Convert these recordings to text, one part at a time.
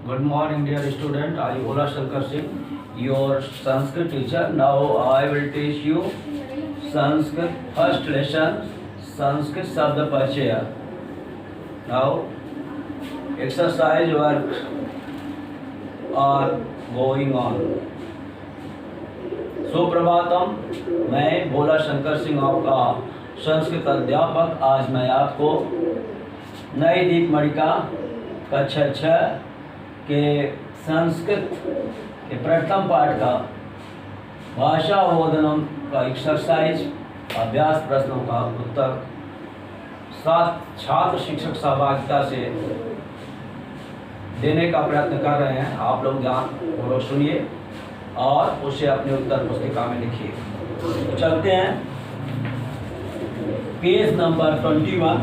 Good morning, dear student. I am Bhola Shankar Singh, your Sanskrit teacher. Now I will teach you Sanskrit first lesson, Sanskrit Shabda Parichaya. Now, exercise work are going on. Suprabhatam, मैं भोला शंकर सिंह आपका संस्कृत अध्यापक। आज मैं आपको नई दीपमणिका कक्षा 6 के संस्कृत के प्रथम पाठ का भाषा अवबोधनम का एक्सरसाइज अभ्यास प्रश्नों का उत्तर 7 छात्र शिक्षक सहभागिता से देने का प्रयत्न कर रहे हैं। आप लोग ध्यानपूर्वक सुनिए और उसे अपने उत्तर पुस्तिका में लिखिए। तो चलते हैं पेज नंबर 21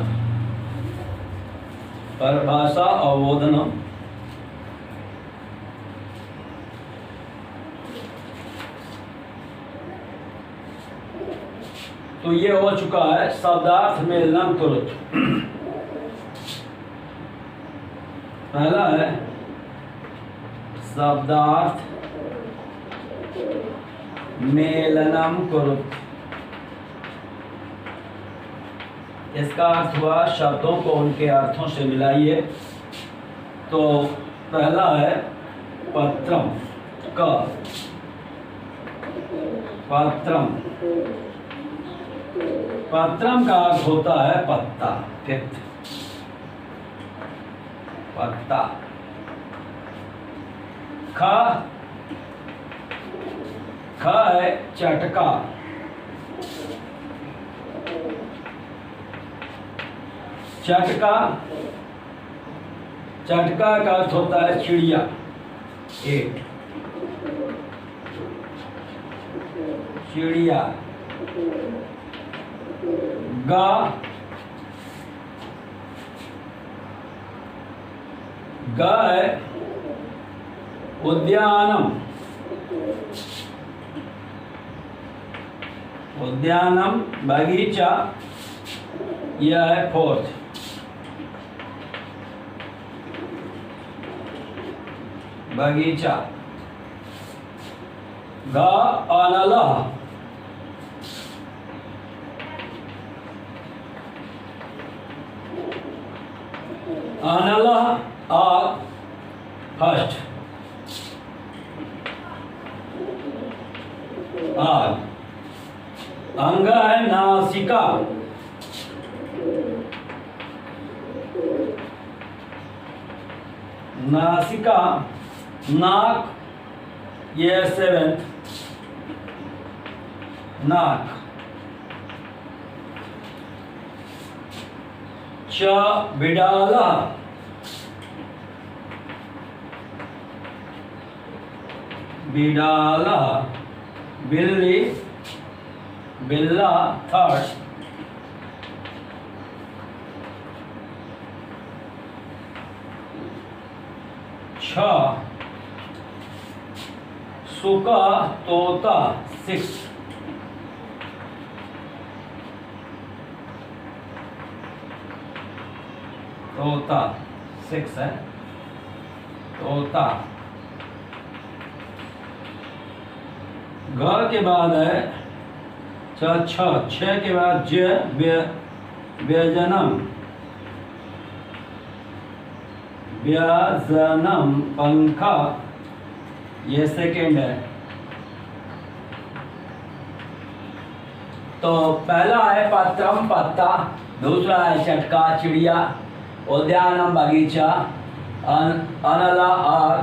पर भाषा अवबोधनम। तो ये हो चुका है शब्दार्थ मेलनम कुरुत। पहला है शब्दार्थ मेलनम कुरुत। इसका अर्थ हुआ शब्दों को उनके अर्थों से मिलाइए। तो पहला है पत्रम का पत्रम। पत्रम का अर्थ होता है पत्ता, फिफ्थ पत्ता। ख है चटका। चटका चटका का अर्थ होता है चिड़िया, 8 चिड़िया। गा है उद्यानम। उद्यानम बगीचा, यह है 4th। बगीचा। गा अनलह। अनलह आग, फर्स्ट आग। अंग है नासिका। नासिका, नाक, ये 7th नाक। च बिडाला। बिडाला बिल्ली, बिल्ला 3rd। छ सुका तोता, 6th। तोता 6 है, तोता। घ के बाद है छ के बाद ज व्यजनम। व्यजनम पंखा, ये 2nd है। तो पहला है पत्रम पत्ता, दूसरा है चटका चिड़िया, उद्यानम बगीचा, अनला आग,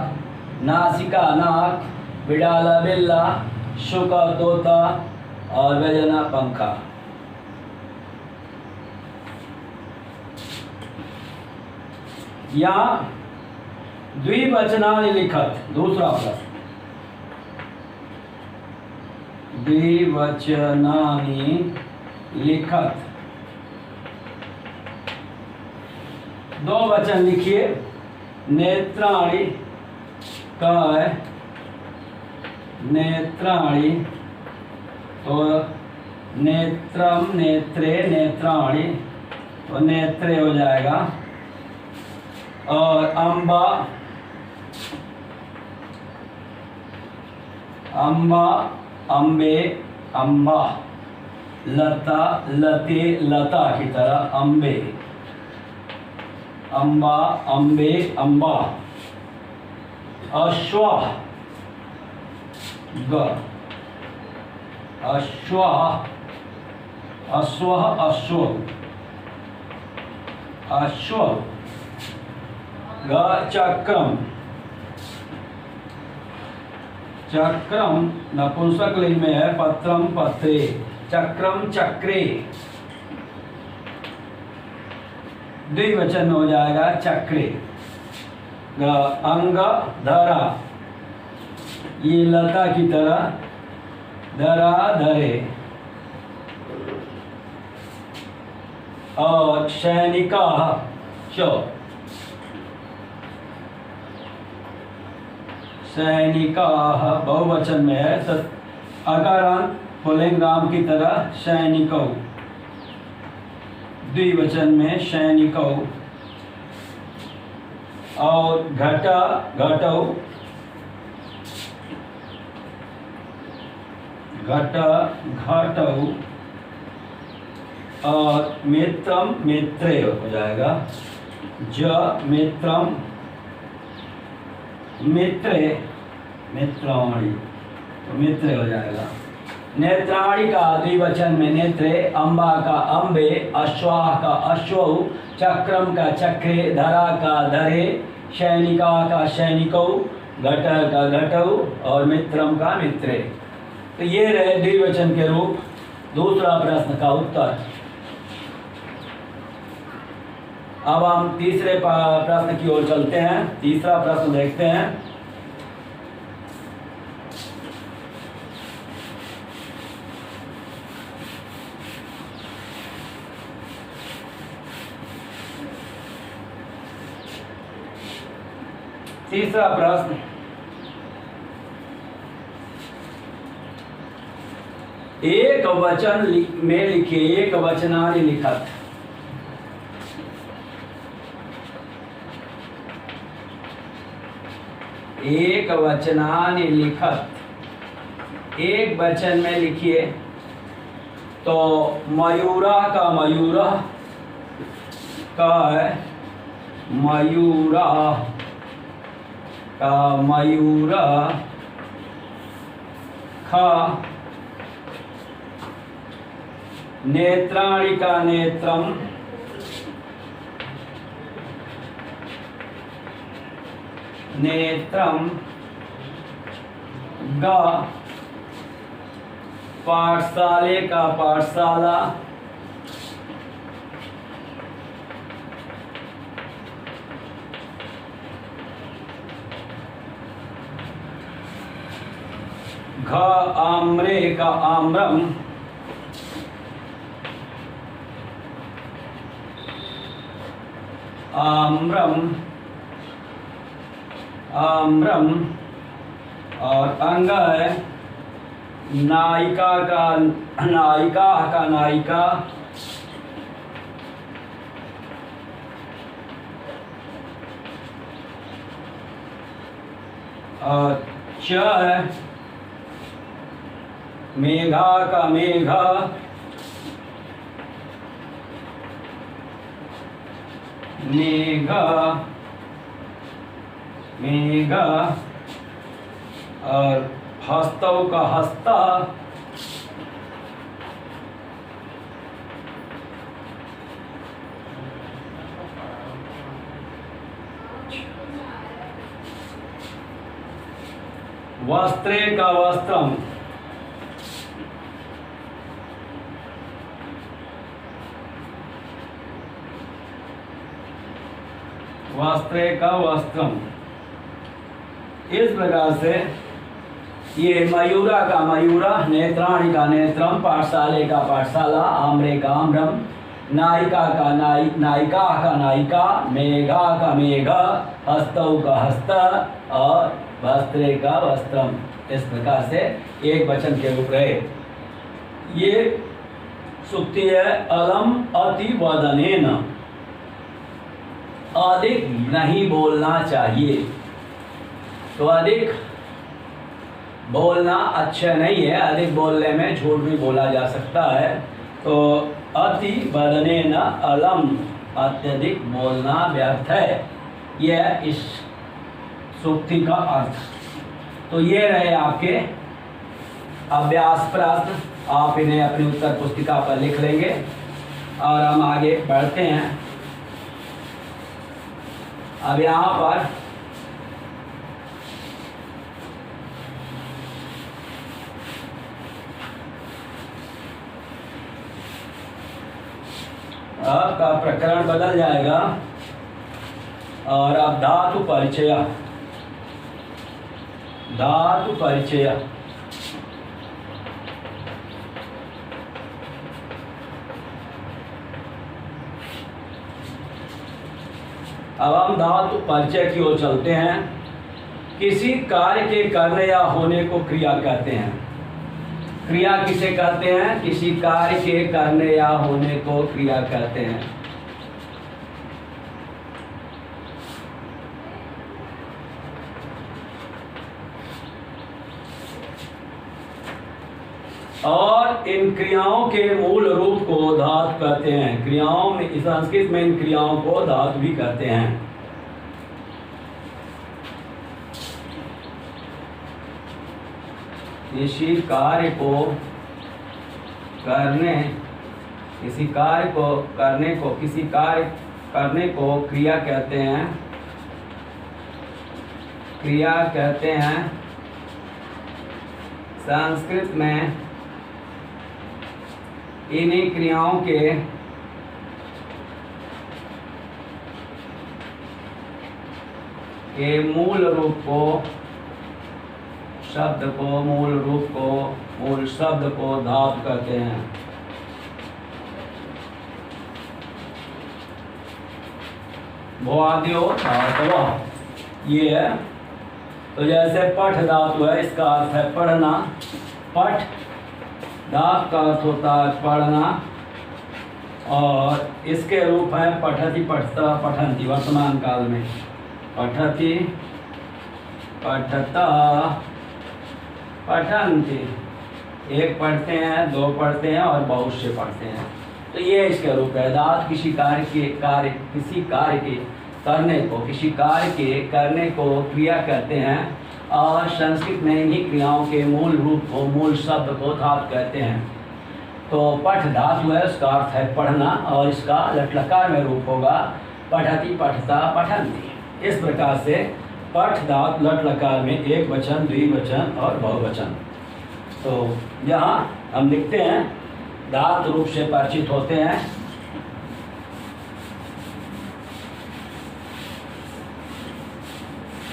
नासिका नाक, बिडाला बिल्ला, शुका तोता और व्यजना पंखा। यहाँ द्विवचनानि लिखत, दूसरा प्रश्न। द्विवचनानि लिखत, 2 वचन लिखिए। नेत्राणि का है नेत्राणि, तो नेत्रम नेत्रे नेत्राणि, तो नेत्रे हो जाएगा। और अम्बा अम्बा, अम्बे, अम्बा। लता, लते, लता की तरह अम्बे। अम्बा, अम्बे, अम्बा। अश्व, ग। अश्व, अश्व, अश्व। अश्व, ग। चक्रम, चक्रम नपुंसकलिंग में है। पत्रम, पत्रे। चक्रम, चक्रे। द्विवचन में हो जाएगा चक्रे। अंग, धरा। ये लता की तरह, धरा, धरे। और सैनिका, च। सैनिका बहुवचन में है। अकारांत पुल्लिंग नाम की तरह सैनिकौ। द्विवचन में सैनिकौ। और घटा, घटौ। घट, घटौ। और मित्रम, मित्रे हो जाएगा। ज, मित्रम, मित्रे, मित्राणि, तो मित्रे हो जाएगा। नेत्राणि का द्विवचन में नेत्रे। अम्बा का अम्बे। अश्वाह का अश्वौ। चक्रम का चक्रे। धरा का धरे। सैनिका का सैनिकौ। घट का घटौ। और मित्रम का मित्रे। तो ये रहे द्विवचन के रूप। दूसरा प्रश्न का उत्तर। अब हम तीसरे प्रश्न की ओर चलते हैं। तीसरा प्रश्न देखते हैं। तीसरा प्रश्न, एक वचन में लिखिए। एक वचनानि लिखत। एक वचनानि लिखत। एक वचन में लिखिए। तो मयूरा का मयूरा का है मयूरा का मयूरा। खा, नेत्राणि का नेत्रम। नेत्रम। गा, पाठशाले का पाठशाला। घ, आम्रे का आम्रम। आम्रम, आम्रम। और अंग है नायिका का नायिका का नायिका। और च है मेघा का मेघा। मेघा, मेघा। और हस्तौ का हस्ता। वस्त्रे का वस्त्रम। वस्त्रे का वस्त्रम। इस प्रकार से ये मयूरा का मयूरा, नेत्राणि का नेत्रम, पाठशाले का पाठशाला, आम्रे का आम्रम, नायिका का नायिका का नायिका, मेघा का मेघा, हस्तौ का हस्त और वस्त्रे का वस्त्रम। इस प्रकार से एक वचन के रूप रहे। ये सुक्ति है अलम अति वदनेन। अधिक नहीं बोलना चाहिए। तो अधिक बोलना अच्छा नहीं है, अधिक बोलने में झूठ भी बोला जा सकता है। तो अति बदने न अलम, अत्यधिक बोलना व्यर्थ है, यह इस सूक्ति का अर्थ। तो ये रहे आपके अभ्यास प्रश्न, आप इन्हें अपनी उत्तर पुस्तिका पर लिख लेंगे और हम आगे बढ़ते हैं। अब यहाँ पर आपका प्रकरण बदल जाएगा और अब धातु परिचय, धातु परिचय। अब हम धातु परिचय की ओर चलते हैं। किसी कार्य के करने या होने को क्रिया कहते हैं। क्रिया किसे कहते हैं? किसी कार्य के करने या होने को क्रिया कहते हैं। और इन क्रियाओं के मूल रूप को धातु कहते हैं। क्रियाओं में, संस्कृत में इन क्रियाओं को धातु भी कहते हैं। किसी कार्य को करने, किसी कार्य को करने को, किसी कार्य करने को क्रिया कहते हैं, क्रिया कहते हैं। संस्कृत में इन्हीं क्रियाओं के मूल रूप को, शब्द को, मूल रूप को, मूल शब्द को धातु कहते हैं। भवाद्यो धातु ये है। तो जैसे पठ धातु है, इसका अर्थ है पढ़ना। पठ धातु का अर्थ होता है पढ़ना, और इसके रूप है पठति, पठता, पठन्ति। वर्तमान काल में पठति, पठता, पठन्ति। एक पढ़ते हैं, दो पढ़ते हैं और बहुत से पढ़ते हैं। तो ये इसके रूप है। धातु किसी कार्य के करने को, किसी कार्य के करने को क्रिया कहते हैं, और संस्कृत में इन्हीं क्रियाओं के मूल रूप को, मूल शब्द को धातु कहते हैं। तो पठ धातु है, उसका अर्थ है पढ़ना, और इसका लट लकार में रूप होगा पठति, पठता, पठन्ति। इस प्रकार से पठ धातु लट लकार में एक वचन, द्विवचन और बहुवचन। तो यहाँ हम लिखते हैं, धातु रूप से परिचित होते हैं।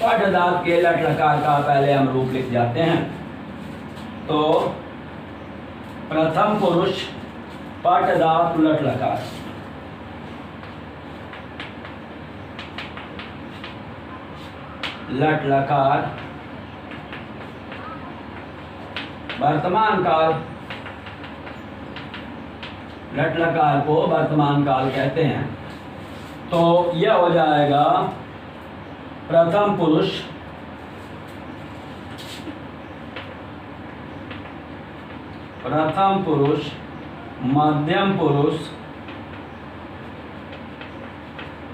पठ धातु के लट लकार का पहले हम रूप लिख जाते हैं। तो प्रथम पुरुष पठ धातु लट लकार। लट लकार वर्तमान काल, लट लकार को वर्तमान काल कहते हैं। तो यह हो जाएगा प्रथम पुरुष, प्रथम पुरुष, मध्यम पुरुष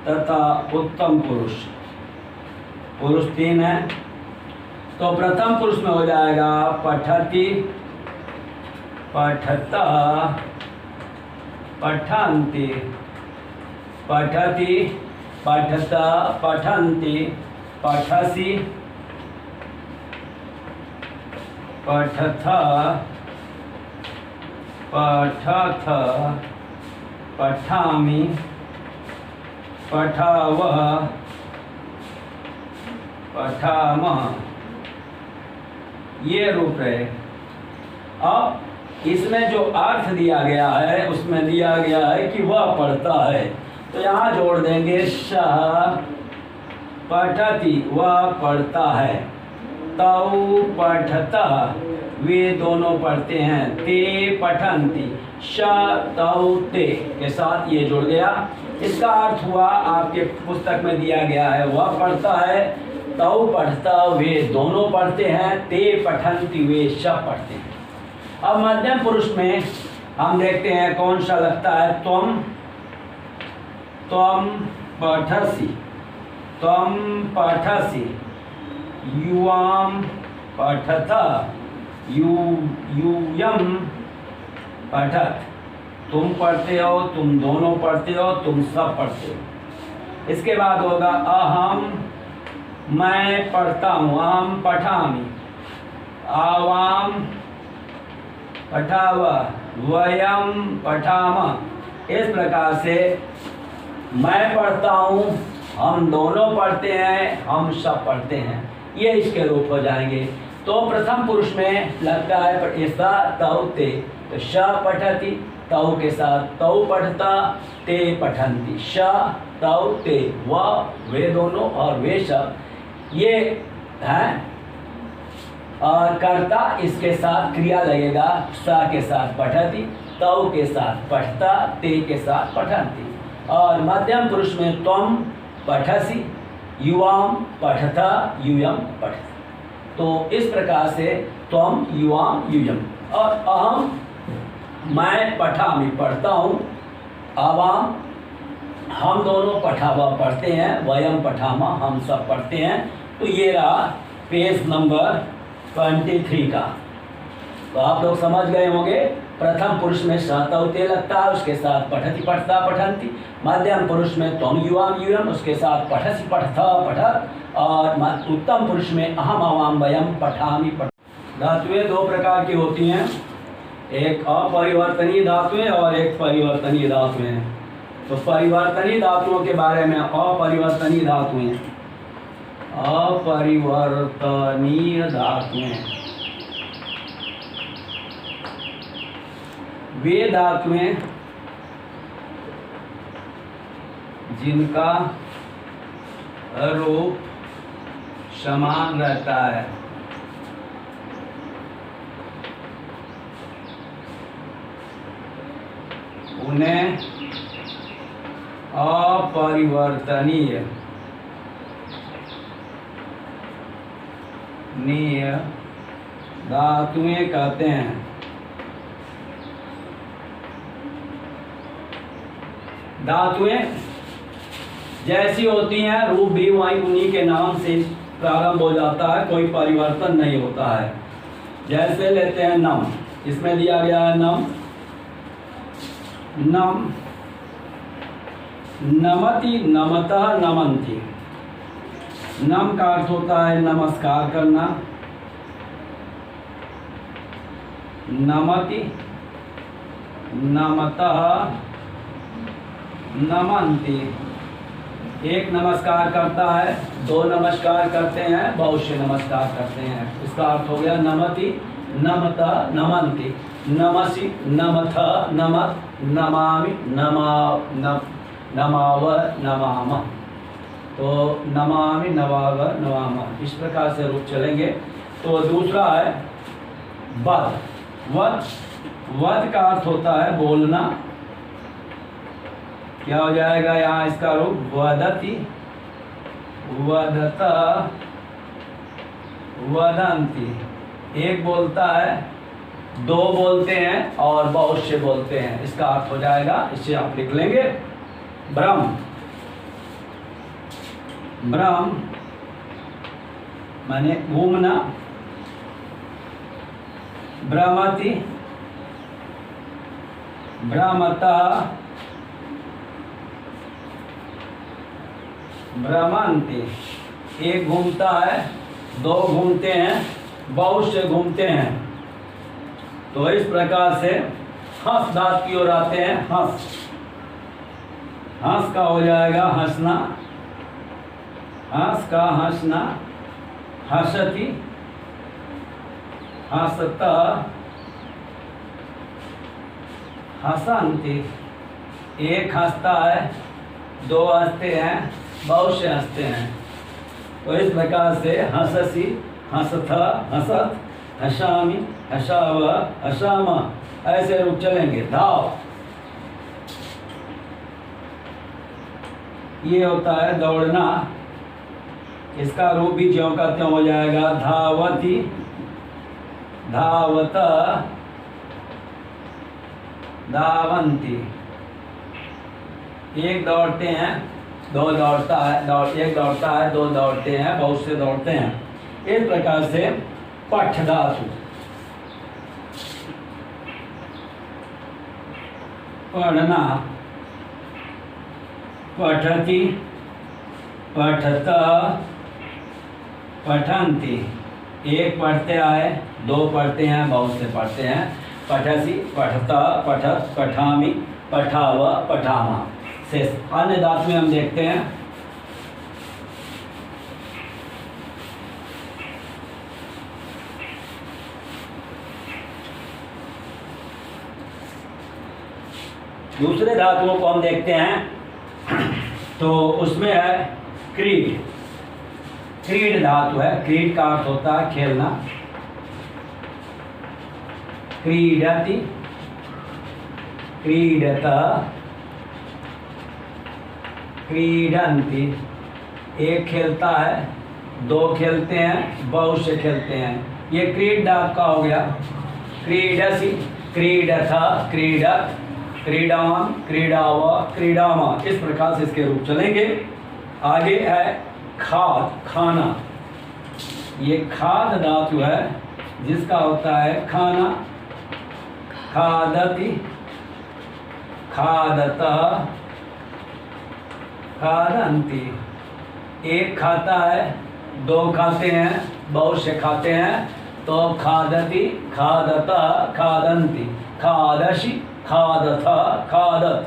तथा उत्तम पुरुष। पुरुष तीन है। तो प्रथम पुरुष में हो जाएगा पठति, पठता, पठन्ति, पठति, पठता, पठन्ति, पठसि, पठथ, पठथ, पठामि, पठावः, पठामः। ये रूप है। अब इसमें जो अर्थ दिया गया है, उसमें दिया गया है कि वह पढ़ता है। तो यहाँ जोड़ देंगे सः पठति, वह पढ़ता है। तौ पठतः, वे दोनों पढ़ते हैं। ते पठन्ति, श तौ ते के साथ ये जुड़ गया। इसका अर्थ हुआ, आपके पुस्तक में दिया गया है वह पढ़ता है, तौ पढ़ता वे दोनों पढ़ते हैं, ते पठन्ति वे सब पढ़ते हैं। अब मध्यम पुरुष में हम देखते हैं कौन सा लगता है। त्वम पठसि, त्वम पठसि, युवाम पठत, यूयम पठत। तुम पढ़ते हो, तुम दोनों पढ़ते हो, तुम सब पढ़ते हो। इसके बाद होगा अहम, मैं पढ़ता हूँ, अहम पठामि, आवाम पठाव, वयम पठाम। इस प्रकार से मैं पढ़ता हूँ, हम दोनों पढ़ते हैं, हम सब पढ़ते हैं, ये इसके रूप हो जाएंगे। तो प्रथम पुरुष में लगता है ऐसा तौ ते, तो श पठति, तौ के साथ तौ पढ़ता, ते पठन्ति, श तौ ते, वह वे दोनों और वे सब, ये हैं। और कर्ता इसके साथ क्रिया लगेगा, स के साथ पठति, तौ के साथ पढ़ता, ते के साथ पठन्ति। और मध्यम पुरुष में त्वम पठसि, युवाम पठता, यूयम पठता। तो इस प्रकार से त्वम, युवाम, यूयम। और अहम, मैं पठामि पढ़ता हूँ, आवाम हम दोनों पठावा पढ़ते हैं, वयम पठामा हम सब पढ़ते हैं। तो ये रहा पेज नंबर 23 का। तो आप लोग समझ गए होंगे, प्रथम पुरुष में सहतौते लगता है, उसके साथ पठति पठता पठन्ति। मध्यम पुरुष में त्वम युवाम यूयम, उसके साथ पठसि पठता पठत। और उत्तम पुरुष में अहम आवाम वयम पठामि पठ। धातुएं दो प्रकार की होती हैं, एक अपरिवर्तनीय धातुएं और एक परिवर्तनीय धातुएं। तो परिवर्तनीय धातुओं के बारे में, अपरिवर्तनीय धातुएं, अपरिवर्तनीय धातुएं वे धातुएं जिनका रूप समान रहता है। उन्हें अपरिवर्तनीय धातुएं कहते हैं। धातुएं जैसी होती हैं, रूप भी वहीं उन्हीं के नाम से प्रारंभ हो जाता है, कोई परिवर्तन नहीं होता है। जैसे लेते हैं नम, इसमें दिया गया है नम, नम, नमति, नमतः, नमन्ति। नम का अर्थ होता है नमस्कार करना, नमति, नमतः, नमन्ति। एक नमस्कार करता है, दो नमस्कार करते हैं, बहुत से नमस्कार करते हैं। इसका अर्थ हो गया नमति, नमता, नमन्ति, नमसि, नमथ, नमत, नमामि, नमाव, नमाम। तो नमामि, नवाव, नवाम, इस प्रकार से रूप चलेंगे। तो दूसरा है वद। वद, वद का अर्थ होता है बोलना। क्या हो जाएगा यहाँ इसका रूप? वदति, वदत, वदन्ति। एक बोलता है, दो बोलते हैं और बहुत से बोलते हैं, इसका अर्थ हो जाएगा। इसे आप लिख लेंगे ब्रह्म। ब्रह्म माने घूमना, भ्रमति, भ्रमता, भ्रमन्ति। एक घूमता है, दो घूमते हैं, बहुत से घूमते हैं। तो इस प्रकार से हंस दांत की ओर आते हैं। हंस, हंस का हो जाएगा हंसना, हंस का हंसना, हंसति, हंसता, हंसन्ति। एक हंसता है, दो हंसते हैं, बहुत से हंसते हैं। तो इस प्रकार से हंससी, हंसथा, हंसत, हंसामि, हंसाव, हंसाम, ऐसे रूप चलेंगे। धाव, ये होता है दौड़ना। इसका रूप भी ज्यों का त्यों हो जाएगा। धावती, धावत, धावंती। एक दौड़ते हैं, दो दौड़ता है, एक दौड़ता है, दो दौड़ते हैं, बहुत से दौड़ते हैं। इस प्रकार से पठ धातु, पढ़ना, पठति, पठत, पठन्ति। एक पढ़ते आए, दो पढ़ते हैं, बहुत से पढ़ते हैं। पठसी, पठता, पठत, पठामि, पठाव, पठामा। शेष अन्य धातु में हम देखते हैं। दूसरे धातुओं को हम देखते हैं तो उसमें है क्रीड। क्रीड धातु है। क्रीड का अर्थ होता है खेलना। क्रीडति, क्रीडत, क्रीडन्ति। एक खेलता है, दो खेलते हैं, बहुत से खेलते हैं। ये क्रीड धातु का हो गया। क्रीडसि, क्रीडथ, क्रीडत, क्रीडान, क्रीडाव, क्रीडामा। इस प्रकार से इसके रूप चलेंगे। आगे है खाद, खाना। ये खाद धातु है जिसका होता है खाना। खादति, खादत, खादन्ति। एक खाता है, दो खाते हैं, बहुत से खाते हैं, तो खादति, खादत, खादन्ति। खादशि, खादथ, खादत,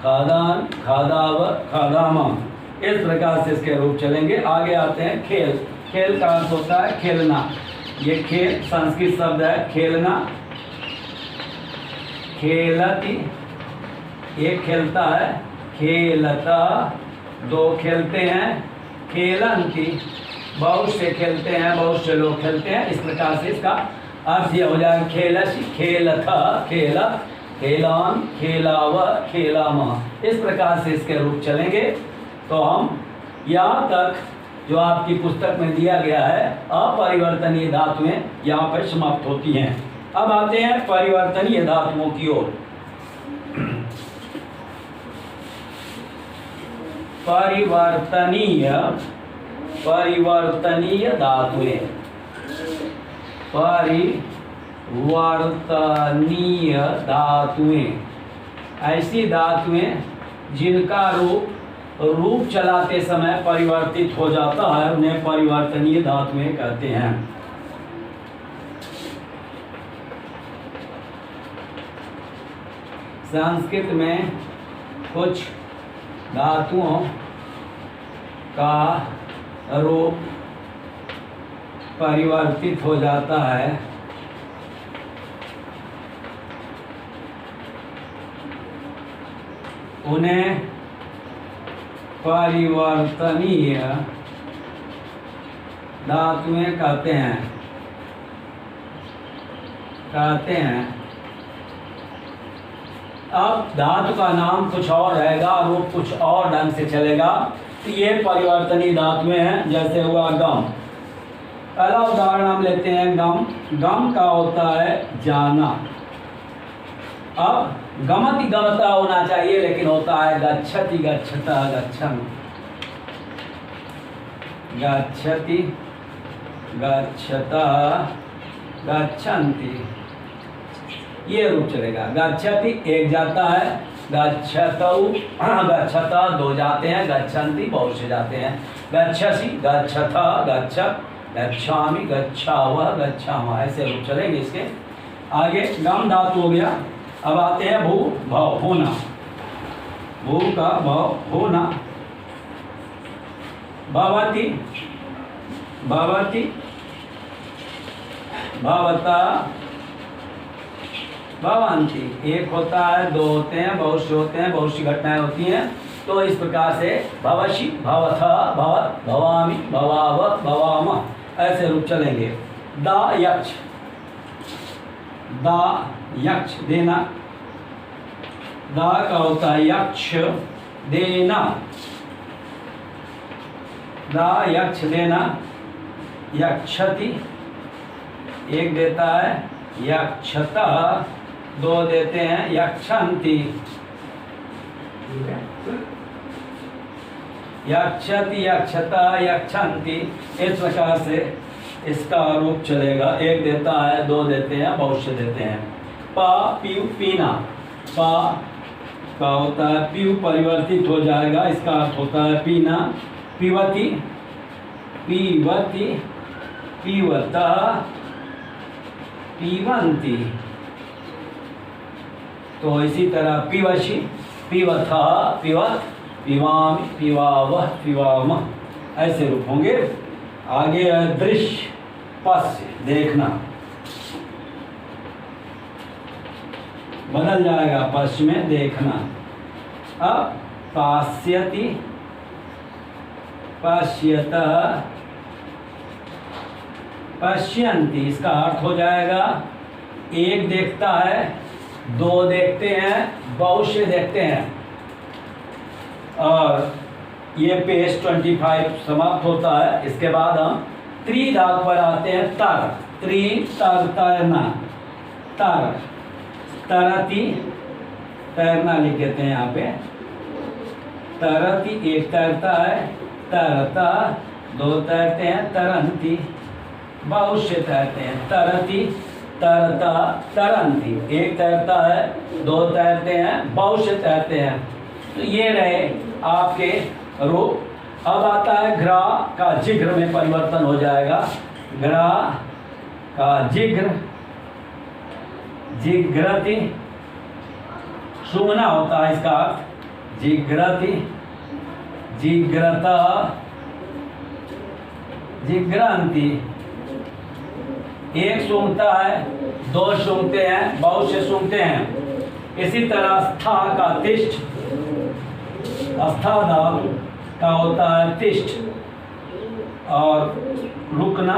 खादान, खादाव, खादामा। इस प्रकार से इसके रूप चलेंगे। आगे आते हैं खेल। खेल का अर्थ होता है खेलना। ये खेल संस्कृत शब्द है, खेलना। खेलति, एक खेलता है, खेलता, दो खेलते हैं, खेलन्ति, बहुत से खेलते हैं, बहुत से लोग खेलते हैं। इस प्रकार से इसका अर्थ यह हो जाएगा खेलसि, खेलथ, खेलत, खेलान, खेलाव, खेलामा। इस प्रकार से इसके रूप चलेंगे। तो हम यहाँ तक जो आपकी पुस्तक में दिया गया है अपरिवर्तनीय धातुएं यहाँ पर समाप्त होती हैं। अब आते हैं परिवर्तनीय धातुओं की ओर। परिवर्तनीय, परिवर्तनीय धातुएं। परिवर्तनीय धातुएं ऐसी धातुएं जिनका रूप चलाते समय परिवर्तित हो जाता है, उन्हें परिवर्तनीय धातुएं कहते हैं। संस्कृत में कुछ धातुओं का रूप परिवर्तित हो जाता है। उन्हें परिवर्तनीय धातुएं कहते हैं। अब धातु का नाम कुछ और रहेगा, रूप कुछ और ढंग से चलेगा। तो ये परिवर्तनीय धातुएं हैं। जैसे हुआ गम। पहला उदाहरण हम लेते हैं गम। गम का होता है जाना। अब गमति गमता होना चाहिए, लेकिन होता है गच्छति गच्छता गच्छन। गच्छति गच्छता गच्छन्ति, ये रूप चलेगा। गच्छति एक जाता है, गच्छतौ गच्छता दो जाते हैं, गच्छन्ति बहुत से जाते हैं। गच्छसि गच्छथा गच्छत, गच्छामि गच्छावः गच्छामः, ऐसे रूप चलेंगे इसके। आगे गम धातु हो गया। अब आते हैं भू भाव, होना। भू का भाव होना। भवति भवति, भवता भवन्ति। एक होता है, दो होते हैं, बहुत से होते हैं, बहुत सी घटनाएं होती हैं। तो इस प्रकार से भवसि भवथ भवत, भवामि भवाव भवाम, ऐसे रूप चलेंगे। दा यक्ष, दा यक्ष देना। दा का होता है यक्ष देना। रा यक्ष देना, यक्षति एक देता है, यक्षता दो देते हैं, यक्षन्ति, यक्षति यक्षता यक्षन्ति। इस प्रकार से इसका रूप चलेगा। एक देता है, दो देते हैं, भविष्य देते हैं। पा पीयू पीना, पा का होता है पीयू परिवर्तित हो जाएगा, इसका अर्थ होता है पीना। पीवती पीवती पीवता पीवंती। तो इसी तरह पीवशी पीवथा पीवत पीवामि पीवावह पीवामः, ऐसे रूप होंगे। आगे है दृश्य, पश्य देखना, बदल जाएगा पश्य में देखना। अब पास्यति पश्यतः पश्यन्ति, इसका अर्थ हो जाएगा एक देखता है, दो देखते हैं, बहुशः देखते हैं। और ये पेज 25 समाप्त होता है। इसके बाद हम त्रि दाग पर आते हैं। तर त्रि तर तैरना, तर तरती तैरना लिख देते हैं यहाँ पे। तरती एक तैरता है, तरता दो तैरते हैं, तरंती बहुशः तैरते हैं। तरती तरता तरंती, एक तैरता है, दो तैरते हैं, बहुशः तैरते हैं। तो ये रहे आपके रूप। अब आता है घ्रा का जिघ्र में परिवर्तन हो जाएगा। घ्रा का जिघ्र, जिघ्रति सूंघना होता है इसका अर्थ। जिघ्रति जिघ्रता जिघ्रांति, एक सूंघता है, दो सूंघते हैं, बहुत से सूंघते हैं। इसी तरह स्था का तिष्ठ, अस्था धातु का होता है तिष्ठ और रुकना।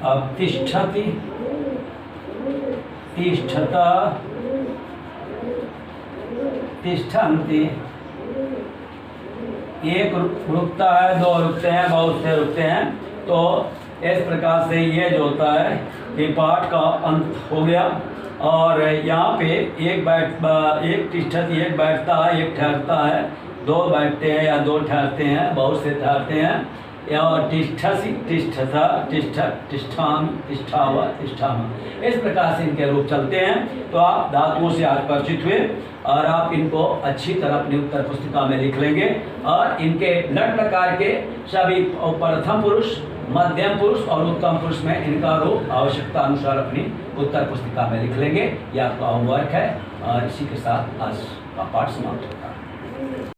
अब तिष्ठति तिष्ठता तिष्ठन्ति, एक रुकता है, दो रुकते हैं, बहुत से रुकते हैं। तो इस प्रकार से ये जो होता है ये पाठ का अंत हो गया। और यहाँ पे एक तिष्ठति एक बैठता है, एक ठहरता है, दो बैठते हैं या दो ठहरते हैं, बहुत से ठहरते हैं। या तिष्ठसि तिष्ठता तिष्ठत तिष्ठामि तिष्ठाव तिष्ठामः, इस प्रकार से इनके रूप चलते हैं। तो आप धातुओं से आज परिचित हुए और आप इनको अच्छी तरह अपनी उत्तर पुस्तिका में लिख लेंगे। और इनके लट लकार के सभी प्रथम पुरुष, मध्यम पुरुष और उत्तम पुरुष में इनका रूप आवश्यकता अनुसार अपनी उत्तर पुस्तिका में लिख लेंगे। यह आपका होमवर्क है और इसी के साथ आज का पाठ समाप्त होता है।